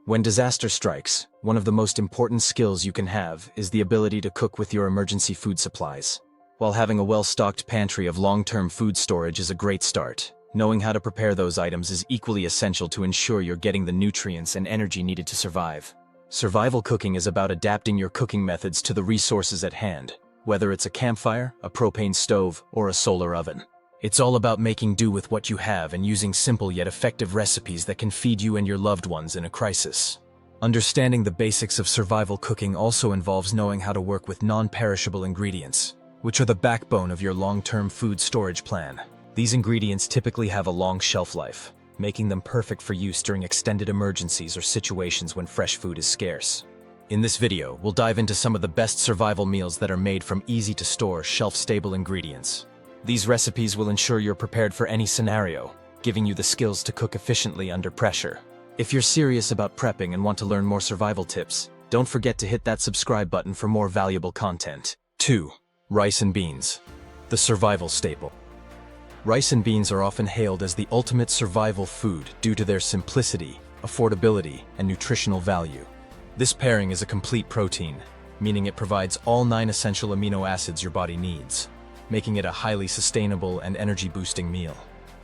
When disaster strikes, one of the most important skills you can have is the ability to cook with your emergency food supplies. While having a well-stocked pantry of long-term food storage is a great start, knowing how to prepare those items is equally essential to ensure you're getting the nutrients and energy needed to survive. Survival cooking is about adapting your cooking methods to the resources at hand, whether it's a campfire, a propane stove, or a solar oven. It's all about making do with what you have and using simple yet effective recipes that can feed you and your loved ones in a crisis. Understanding the basics of survival cooking also involves knowing how to work with non-perishable ingredients, which are the backbone of your long-term food storage plan. These ingredients typically have a long shelf life, making them perfect for use during extended emergencies or situations when fresh food is scarce. In this video, we'll dive into some of the best survival meals that are made from easy-to-store, shelf-stable ingredients. These recipes will ensure you're prepared for any scenario, giving you the skills to cook efficiently under pressure. If you're serious about prepping and want to learn more survival tips, don't forget to hit that subscribe button for more valuable content. 2. Rice and beans. The survival staple. Rice and beans are often hailed as the ultimate survival food due to their simplicity, affordability, and nutritional value. This pairing is a complete protein, meaning it provides all 9 essential amino acids your body needs, making it a highly sustainable and energy-boosting meal.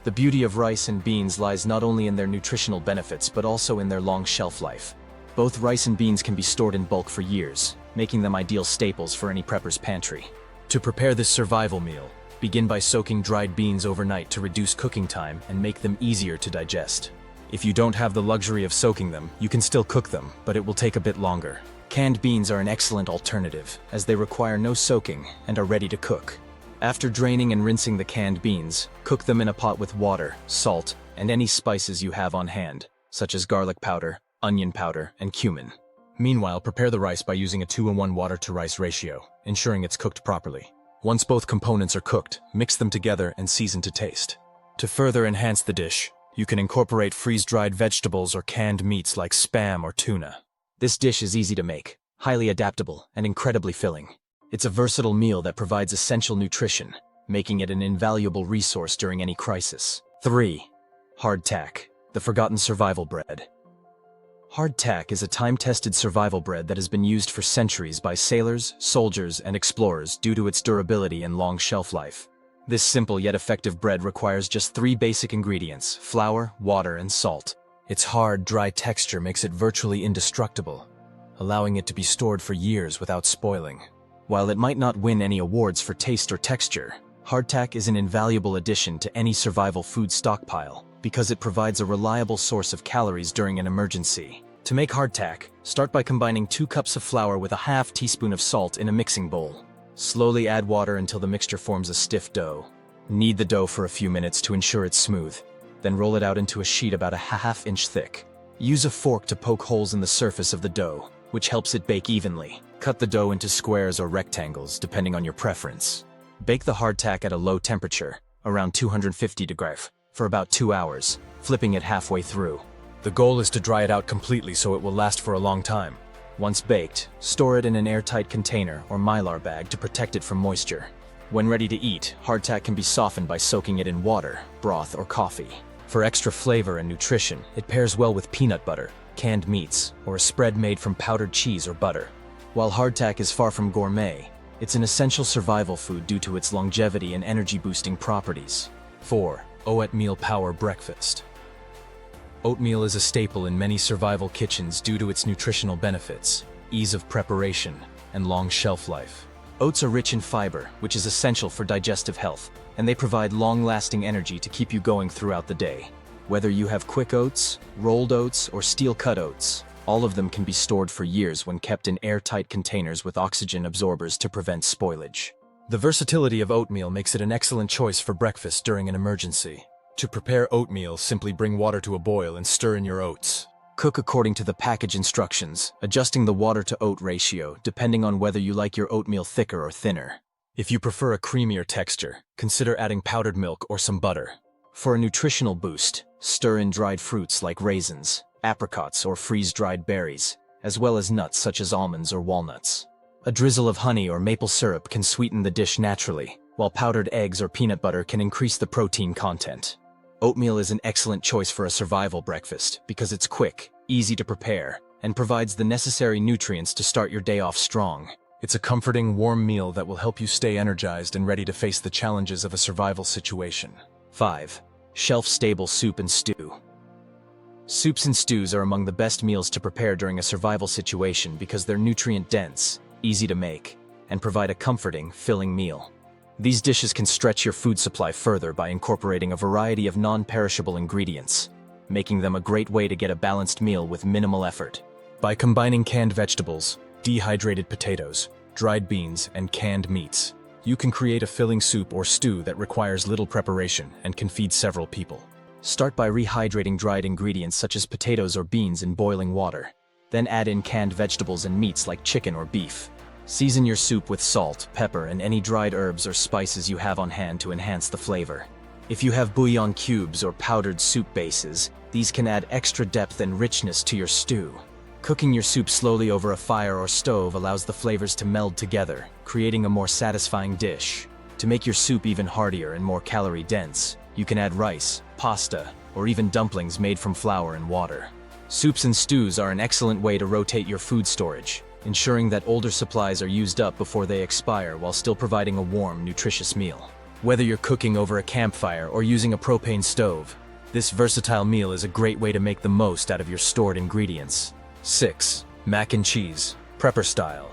The beauty of rice and beans lies not only in their nutritional benefits but also in their long shelf life. Both rice and beans can be stored in bulk for years, making them ideal staples for any prepper's pantry. To prepare this survival meal, begin by soaking dried beans overnight to reduce cooking time and make them easier to digest. If you don't have the luxury of soaking them, you can still cook them, but it will take a bit longer. Canned beans are an excellent alternative, as they require no soaking and are ready to cook. After draining and rinsing the canned beans, cook them in a pot with water, salt, and any spices you have on hand, such as garlic powder, onion powder, and cumin. Meanwhile, prepare the rice by using a 2:1 water-to-rice ratio, ensuring it's cooked properly. Once both components are cooked, mix them together and season to taste. To further enhance the dish, you can incorporate freeze-dried vegetables or canned meats like Spam or tuna. This dish is easy to make, highly adaptable, and incredibly filling. It's a versatile meal that provides essential nutrition, making it an invaluable resource during any crisis. 3. Hardtack, the forgotten survival bread. Hardtack is a time-tested survival bread that has been used for centuries by sailors, soldiers, and explorers due to its durability and long shelf life. This simple yet effective bread requires just 3 basic ingredients: flour, water, and salt. Its hard, dry texture makes it virtually indestructible, allowing it to be stored for years without spoiling. While it might not win any awards for taste or texture, hardtack is an invaluable addition to any survival food stockpile because it provides a reliable source of calories during an emergency. To make hardtack, start by combining 2 cups of flour with a ½ teaspoon of salt in a mixing bowl. Slowly add water until the mixture forms a stiff dough. Knead the dough for a few minutes to ensure it's smooth, then roll it out into a sheet about a ½ inch thick. Use a fork to poke holes in the surface of the dough, which helps it bake evenly. Cut the dough into squares or rectangles, depending on your preference. Bake the hardtack at a low temperature, around 250 degrees, for about 2 hours, flipping it halfway through. The goal is to dry it out completely so it will last for a long time. Once baked, store it in an airtight container or mylar bag to protect it from moisture. When ready to eat, hardtack can be softened by soaking it in water, broth, or coffee. For extra flavor and nutrition, it pairs well with peanut butter, canned meats, or a spread made from powdered cheese or butter. While hardtack is far from gourmet, it's an essential survival food due to its longevity and energy-boosting properties. 4. Oatmeal Power Breakfast. Oatmeal is a staple in many survival kitchens due to its nutritional benefits, ease of preparation, and long shelf life. Oats are rich in fiber, which is essential for digestive health, and they provide long-lasting energy to keep you going throughout the day. Whether you have quick oats, rolled oats, or steel-cut oats, all of them can be stored for years when kept in airtight containers with oxygen absorbers to prevent spoilage. The versatility of oatmeal makes it an excellent choice for breakfast during an emergency. To prepare oatmeal, simply bring water to a boil and stir in your oats. Cook according to the package instructions, adjusting the water-to-oat ratio depending on whether you like your oatmeal thicker or thinner. If you prefer a creamier texture, consider adding powdered milk or some butter. For a nutritional boost, stir in dried fruits like raisins, apricots, or freeze-dried berries, as well as nuts such as almonds or walnuts. A drizzle of honey or maple syrup can sweeten the dish naturally, while powdered eggs or peanut butter can increase the protein content. Oatmeal is an excellent choice for a survival breakfast because it's quick, easy to prepare, and provides the necessary nutrients to start your day off strong. It's a comforting, warm meal that will help you stay energized and ready to face the challenges of a survival situation. 5. Shelf-stable soup and stew. Soups and stews are among the best meals to prepare during a survival situation because they're nutrient-dense, easy to make, and provide a comforting, filling meal. These dishes can stretch your food supply further by incorporating a variety of non-perishable ingredients, making them a great way to get a balanced meal with minimal effort. By combining canned vegetables, dehydrated potatoes, dried beans, and canned meats, you can create a filling soup or stew that requires little preparation and can feed several people. Start by rehydrating dried ingredients such as potatoes or beans in boiling water. Then add in canned vegetables and meats like chicken or beef. Season your soup with salt, pepper, and any dried herbs or spices you have on hand to enhance the flavor. If you have bouillon cubes or powdered soup bases, these can add extra depth and richness to your stew. Cooking your soup slowly over a fire or stove allows the flavors to meld together, creating a more satisfying dish. To make your soup even heartier and more calorie-dense, you can add rice, pasta, or even dumplings made from flour and water. Soups and stews are an excellent way to rotate your food storage, ensuring that older supplies are used up before they expire while still providing a warm, nutritious meal. Whether you're cooking over a campfire or using a propane stove, this versatile meal is a great way to make the most out of your stored ingredients. 6. Mac and cheese, prepper style.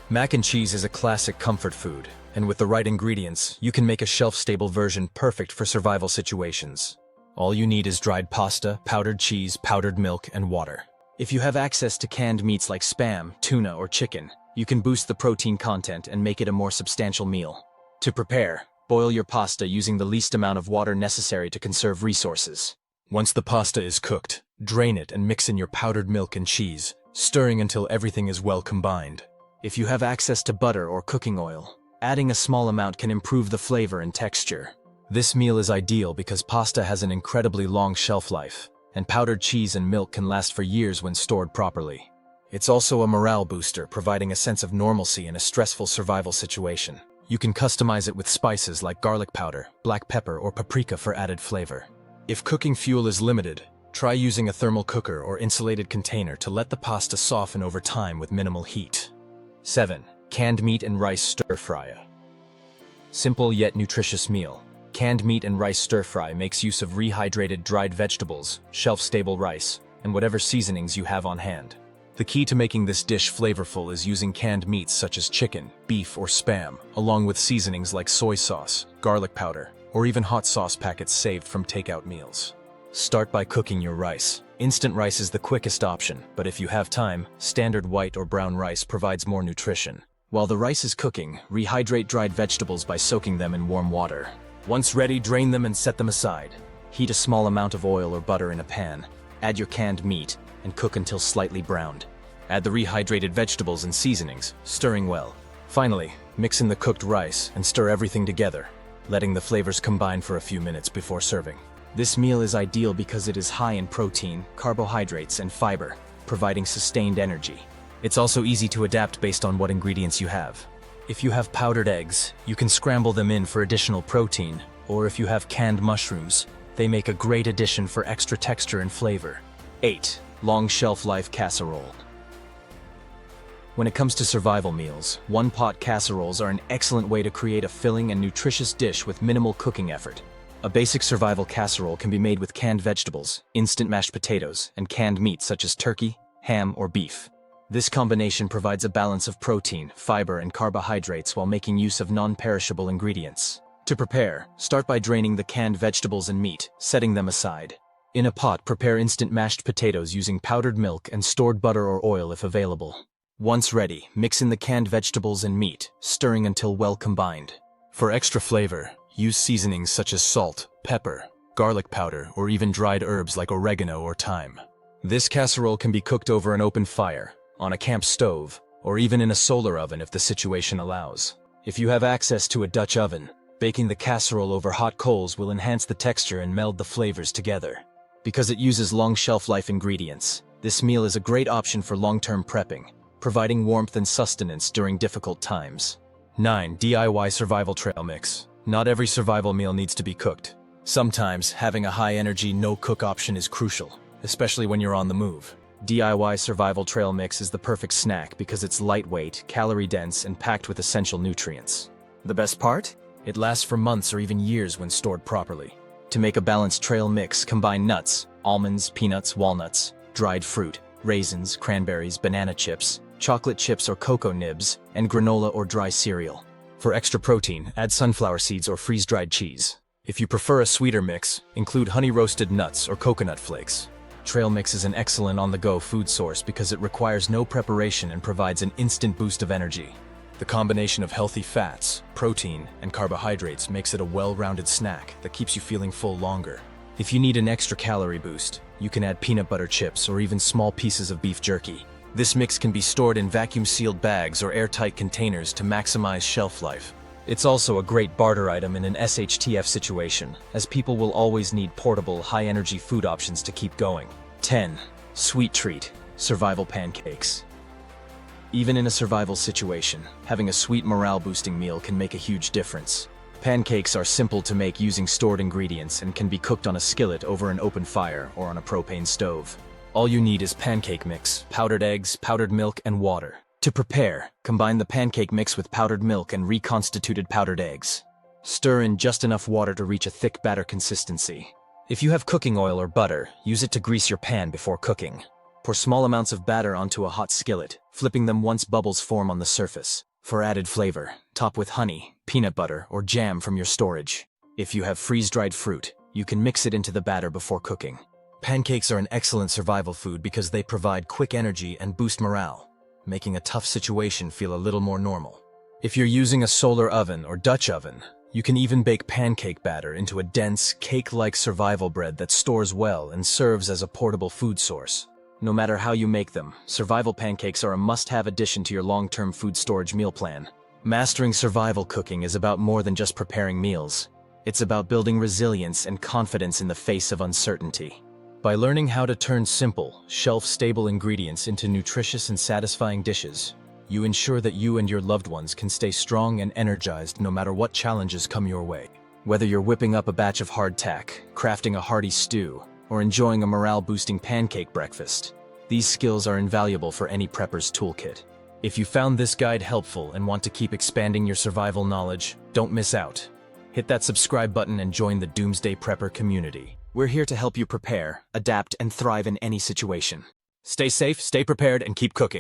Mac and cheese is a classic comfort food, and with the right ingredients, you can make a shelf-stable version perfect for survival situations. All you need is dried pasta, powdered cheese, powdered milk, and water. If you have access to canned meats like Spam, tuna, or chicken, you can boost the protein content and make it a more substantial meal. To prepare, boil your pasta using the least amount of water necessary to conserve resources. Once the pasta is cooked, drain it and mix in your powdered milk and cheese, stirring until everything is well combined. If you have access to butter or cooking oil, adding a small amount can improve the flavor and texture. This meal is ideal because pasta has an incredibly long shelf life, and powdered cheese and milk can last for years when stored properly. It's also a morale booster, providing a sense of normalcy in a stressful survival situation. You can customize it with spices like garlic powder, black pepper, or paprika for added flavor. If cooking fuel is limited, try using a thermal cooker or insulated container to let the pasta soften over time with minimal heat. 7. Canned meat and rice stir-fry. Simple yet nutritious meal. Canned meat and rice stir-fry makes use of rehydrated dried vegetables, shelf-stable rice, and whatever seasonings you have on hand. The key to making this dish flavorful is using canned meats such as chicken, beef, or Spam, along with seasonings like soy sauce, garlic powder, or even hot sauce packets saved from takeout meals. Start by cooking your rice. Instant rice is the quickest option, but if you have time, standard white or brown rice provides more nutrition. While the rice is cooking, rehydrate dried vegetables by soaking them in warm water. Once ready, drain them and set them aside. Heat a small amount of oil or butter in a pan. Add your canned meat and cook until slightly browned. Add the rehydrated vegetables and seasonings, stirring well. Finally, mix in the cooked rice and stir everything together, letting the flavors combine for a few minutes before serving. This meal is ideal because it is high in protein, carbohydrates, and fiber, providing sustained energy. It's also easy to adapt based on what ingredients you have. If you have powdered eggs, you can scramble them in for additional protein, or if you have canned mushrooms, they make a great addition for extra texture and flavor. 8. Long shelf life casserole. When it comes to survival meals, one-pot casseroles are an excellent way to create a filling and nutritious dish with minimal cooking effort. A basic survival casserole can be made with canned vegetables, instant mashed potatoes, and canned meat such as turkey, ham, or beef. This combination provides a balance of protein, fiber, and carbohydrates while making use of non-perishable ingredients. To prepare, start by draining the canned vegetables and meat, setting them aside. In a pot, prepare instant mashed potatoes using powdered milk and stored butter or oil if available. Once ready, mix in the canned vegetables and meat, stirring until well combined. For extra flavor, use seasonings such as salt, pepper, garlic powder, or even dried herbs like oregano or thyme. This casserole can be cooked over an open fire, on a camp stove, or even in a solar oven if the situation allows. If you have access to a Dutch oven, baking the casserole over hot coals will enhance the texture and meld the flavors together. Because it uses long shelf-life ingredients, this meal is a great option for long-term prepping, providing warmth and sustenance during difficult times. 9. DIY survival trail mix. Not every survival meal needs to be cooked. Sometimes, having a high-energy, no-cook option is crucial, especially when you're on the move. DIY Survival Trail Mix is the perfect snack because it's lightweight, calorie-dense, and packed with essential nutrients. The best part? It lasts for months or even years when stored properly. To make a balanced trail mix, combine nuts, almonds, peanuts, walnuts, dried fruit, raisins, cranberries, banana chips, chocolate chips or cocoa nibs, and granola or dry cereal. For extra protein, add sunflower seeds or freeze-dried cheese. If you prefer a sweeter mix, include honey-roasted nuts or coconut flakes. Trail Mix is an excellent on-the-go food source because it requires no preparation and provides an instant boost of energy. The combination of healthy fats, protein, and carbohydrates makes it a well-rounded snack that keeps you feeling full longer. If you need an extra calorie boost, you can add peanut butter chips or even small pieces of beef jerky. This mix can be stored in vacuum-sealed bags or airtight containers to maximize shelf life. It's also a great barter item in an SHTF situation, as people will always need portable, high-energy food options to keep going. 10. Sweet treat, survival pancakes. Even in a survival situation, having a sweet morale-boosting meal can make a huge difference. Pancakes are simple to make using stored ingredients and can be cooked on a skillet over an open fire or on a propane stove. All you need is pancake mix, powdered eggs, powdered milk, and water. To prepare, combine the pancake mix with powdered milk and reconstituted powdered eggs. Stir in just enough water to reach a thick batter consistency. If you have cooking oil or butter, use it to grease your pan before cooking. Pour small amounts of batter onto a hot skillet, flipping them once bubbles form on the surface. For added flavor, top with honey, peanut butter, or jam from your storage. If you have freeze-dried fruit, you can mix it into the batter before cooking. Pancakes are an excellent survival food because they provide quick energy and boost morale, making a tough situation feel a little more normal. If you're using a solar oven or Dutch oven, you can even bake pancake batter into a dense, cake-like survival bread that stores well and serves as a portable food source. No matter how you make them, survival pancakes are a must-have addition to your long-term food storage meal plan. Mastering survival cooking is about more than just preparing meals. It's about building resilience and confidence in the face of uncertainty. By learning how to turn simple, shelf-stable ingredients into nutritious and satisfying dishes, you ensure that you and your loved ones can stay strong and energized no matter what challenges come your way. Whether you're whipping up a batch of hardtack, crafting a hearty stew, or enjoying a morale-boosting pancake breakfast, these skills are invaluable for any prepper's toolkit. If you found this guide helpful and want to keep expanding your survival knowledge, don't miss out. Hit that subscribe button and join the Doomsday Prepper community. We're here to help you prepare, adapt, and thrive in any situation. Stay safe, stay prepared, and keep cooking.